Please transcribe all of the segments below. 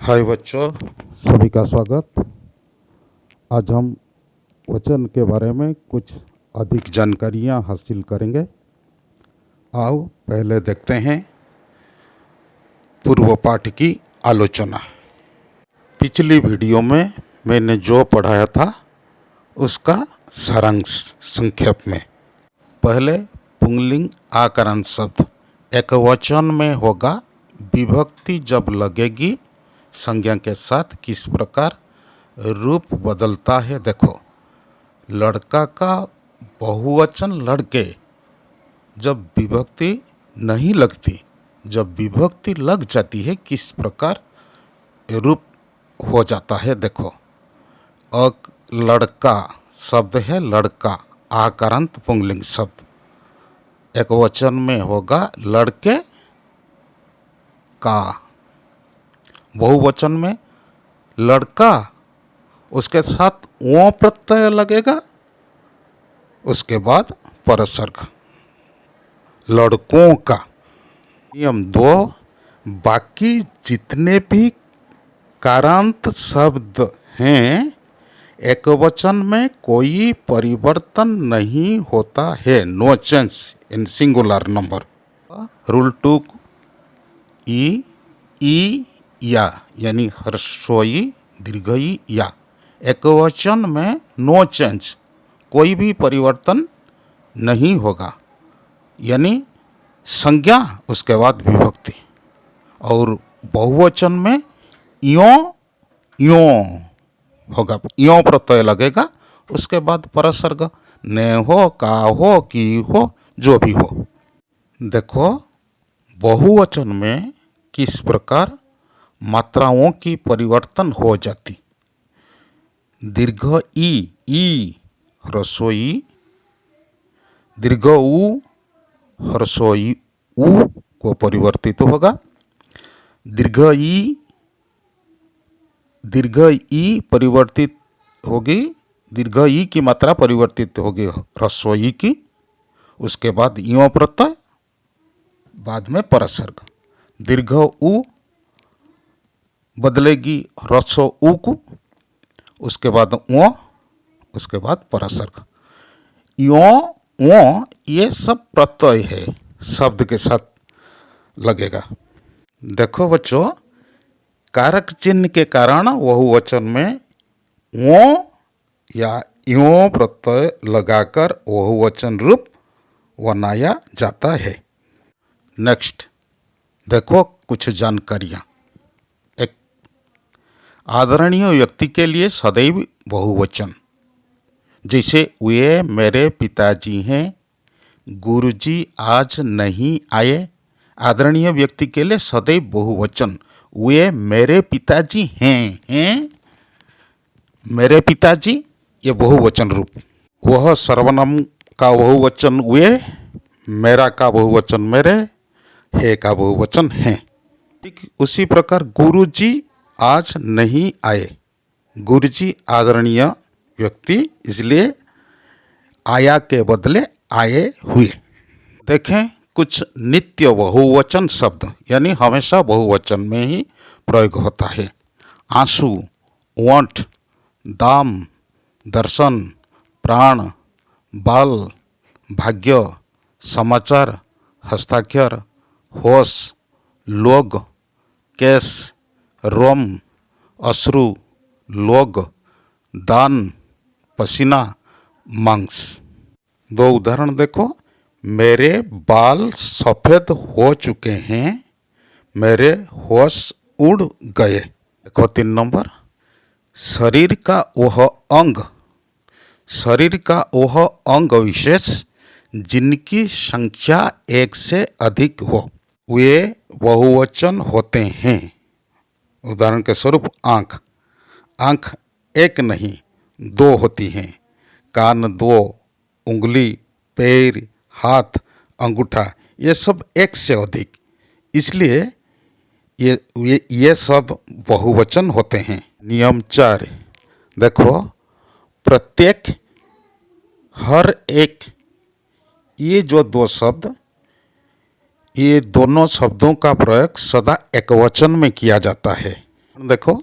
हाय बच्चों, सभी का स्वागत। आज हम वचन के बारे में कुछ अधिक जानकारियां हासिल करेंगे। आओ पहले देखते हैं पूर्व पाठ की आलोचना। पिछली वीडियो में मैंने जो पढ़ाया था उसका सारांश संक्षेप में। पहले पुंगलिंग आकरण शब्द एक वचन में होगा। विभक्ति जब लगेगी संज्ञा के साथ किस प्रकार रूप बदलता है। देखो, लड़का का बहुवचन लड़के। जब विभक्ति नहीं लगती, जब विभक्ति लग जाती है किस प्रकार रूप हो जाता है। देखो, एक लड़का शब्द है, लड़का आकारांत पुंगलिंग शब्द एक वचन में होगा लड़के का। बहुवचन में लड़का, उसके साथ वो प्रत्यय लगेगा, उसके बाद परसर्ग। लड़कों का नियम 2, बाकी जितने भी कारांत शब्द हैं एक वचन में कोई परिवर्तन नहीं होता है। No change in singular number. Rule 2 ई या यानी ह्रस्वई दीर्घई या एक वचन में नो चेंज, कोई भी परिवर्तन नहीं होगा, यानी संज्ञा उसके बाद विभक्ति। और बहुवचन में यों यों होगा, यों प्रत्यय लगेगा, उसके बाद परसर्ग। ने हो, का हो, की हो, जो भी हो। देखो, बहुवचन में किस प्रकार मात्राओं की परिवर्तन हो जाती। दीर्घ ई ह्रस्वई, दीर्घ ऊ ह्रस्वई ऊ को परिवर्तित होगा। दीर्घ ई परिवर्तित होगी, दीर्घ ई की मात्रा परिवर्तित होगी ह्रस्व ई की, उसके बाद यों प्रत्यय, बाद में परसर्ग। दीर्घ ऊ बदलेगी ह्रस्व ऊ को, उसके बाद ओ, उसके बाद परसर्ग। यों ओ ये सब प्रत्यय है, शब्द के साथ लगेगा। देखो बच्चों, कारक चिन्ह के कारण बहुवचन में ओ या यों प्रत्यय लगाकर बहुवचन रूप बनाया जाता है। नेक्स्ट देखो कुछ जानकारियाँ। एक, आदरणीय व्यक्ति के लिए सदैव बहुवचन, जैसे वे मेरे पिताजी हैं, गुरुजी आज नहीं आए। आदरणीय व्यक्ति के लिए सदैव बहुवचन। वे मेरे पिताजी हैं, मेरे पिताजी ये बहुवचन रूप। वह सर्वनाम का बहुवचन वे, मेरा का बहुवचन मेरे, है का बहुवचन है। ठीक उसी प्रकार गुरुजी आज नहीं आए। गुरुजी आदरणीय व्यक्ति, इसलिए आया के बदले आए हुए। देखें कुछ नित्य बहुवचन शब्द, यानी हमेशा बहुवचन में ही प्रयोग होता है। आंसू, वंट, दाम, दर्शन, प्राण, बाल, भाग्य, समाचार, हस्ताक्षर, होश, लोग, केस, रोम, अश्रु, लोग, दान, पसीना, मांस। दो उदाहरण देखो। मेरे बाल सफ़ेद हो चुके हैं, मेरे होश उड़ गए। देखो 3 नंबर। शरीर का वह अंग, शरीर का वह अंग विशेष जिनकी संख्या 1 से अधिक हो, वे बहुवचन होते हैं। उदाहरण के स्वरूप आँख, आँख 1 नहीं 2 होती हैं। कान 2, उंगली, पैर, हाथ, अंगूठा, ये सब 1 से अधिक, इसलिए ये सब बहुवचन होते हैं। नियम 4 देखो, प्रत्येक, हर एक, ये जो 2 शब्द, ये दोनों शब्दों का प्रयोग सदा एकवचन में किया जाता है। देखो,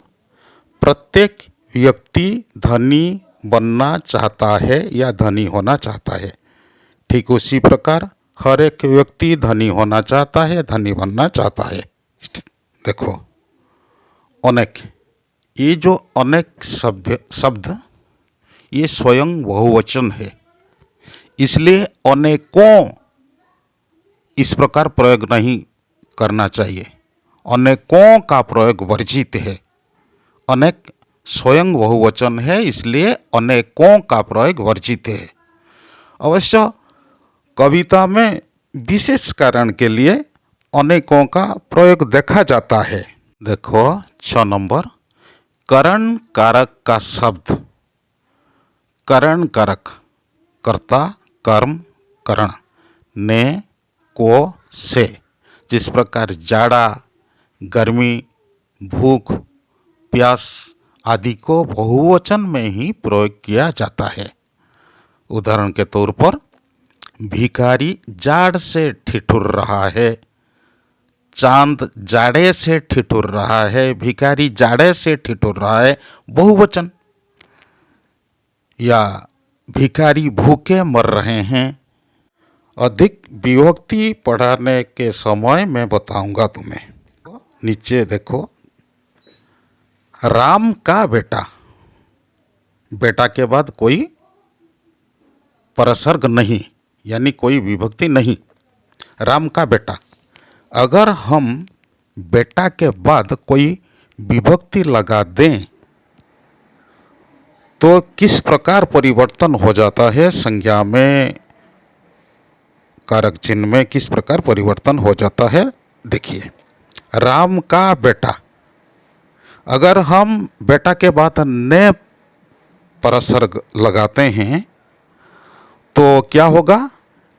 प्रत्येक व्यक्ति धनी बनना चाहता है या धनी होना चाहता है। ठीक उसी प्रकार हर एक व्यक्ति धनी होना चाहता है, धनी बनना चाहता है। देखो, अनेक, ये जो अनेक शब्द ये स्वयं बहुवचन है, इसलिए अनेकों इस प्रकार प्रयोग नहीं करना चाहिए। अनेकों का प्रयोग वर्जित है। अनेक स्वयं बहुवचन है, इसलिए अनेकों का प्रयोग वर्जित है। अवश्य कविता में विशेष कारण के लिए अनेकों का प्रयोग देखा जाता है। देखो 6 नंबर, करण कारक का शब्द। करण कारक, कर्ता, कर्म, करण, ने, को, से। जिस प्रकार जाड़ा, गर्मी, भूख, प्यास आदि को बहुवचन में ही प्रयोग किया जाता है। उदाहरण के तौर पर, भिखारी जाड़ से ठिठुर रहा है, चांद जाड़े से ठिठुर रहा है, भिखारी जाड़े से ठिठुर रहा है, बहुवचन। या भिखारी भूखे मर रहे हैं। अधिक विभक्ति पढ़ाने के समय मैं बताऊंगा तुम्हें। नीचे देखो, राम का बेटा, बेटा के बाद कोई परसर्ग नहीं, यानी कोई विभक्ति नहीं। राम का बेटा, अगर हम बेटा के बाद कोई विभक्ति लगा दें तो किस प्रकार परिवर्तन हो जाता है, संज्ञा में, कारक चिन्ह में किस प्रकार परिवर्तन हो जाता है। देखिए, राम का बेटा, अगर हम बेटा के बाद ने परसर्ग लगाते हैं तो क्या होगा,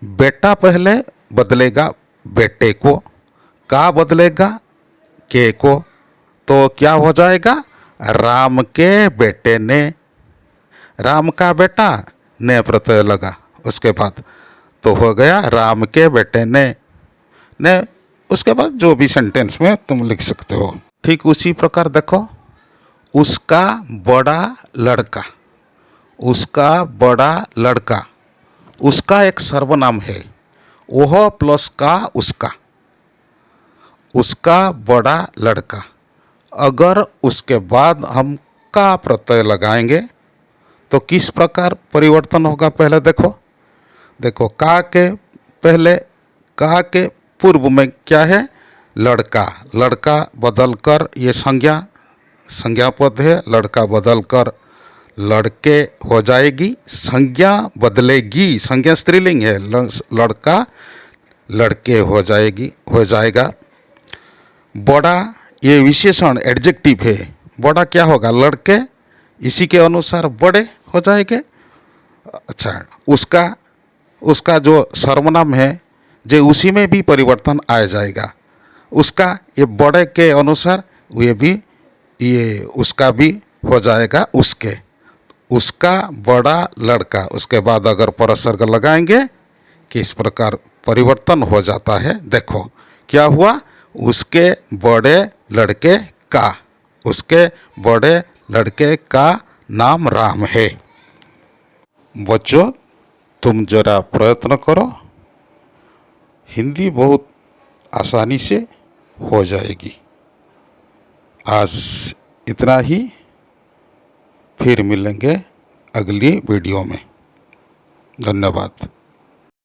बेटा पहले बदलेगा बेटे को, का बदलेगा के को, तो क्या हो जाएगा, राम के बेटे ने। राम का बेटा, ने प्रत्यय लगा, उसके बाद तो हो गया राम के बेटे ने। उसके बाद जो भी सेंटेंस में तुम लिख सकते हो। ठीक उसी प्रकार देखो, उसका बड़ा लड़का, उसका बड़ा लड़का, उसका एक सर्वनाम है, वह प्लस का उसका, उसका बड़ा लड़का। अगर उसके बाद हम का प्रत्यय लगाएंगे तो किस प्रकार परिवर्तन होगा, पहले देखो। देखो, का के पहले, का के पूर्व में क्या है, लड़का। लड़का बदल कर, ये संज्ञा पद है, लड़का बदल कर लड़के हो जाएगी। संज्ञा बदलेगी, संज्ञा स्त्रीलिंग है, लड़का लड़के हो जाएगा। बड़ा, ये विशेषण एडजेक्टिव है, बड़ा क्या होगा, लड़के, इसी के अनुसार बड़े हो जाएंगे। अच्छा, उसका जो सर्वनाम है, जो उसी में भी परिवर्तन आ जाएगा। उसका, ये बड़े के अनुसार ये उसका भी हो जाएगा उसके। उसका बड़ा लड़का, उसके बाद अगर परसर्ग लगाएंगे किस प्रकार परिवर्तन हो जाता है। देखो क्या हुआ, उसके बड़े लड़के का, उसके बड़े लड़के का नाम राम है। बच्चों, तुम जरा प्रयत्न करो, हिंदी बहुत आसानी से हो जाएगी। आज इतना ही, फिर मिलेंगे अगली वीडियो में। धन्यवाद।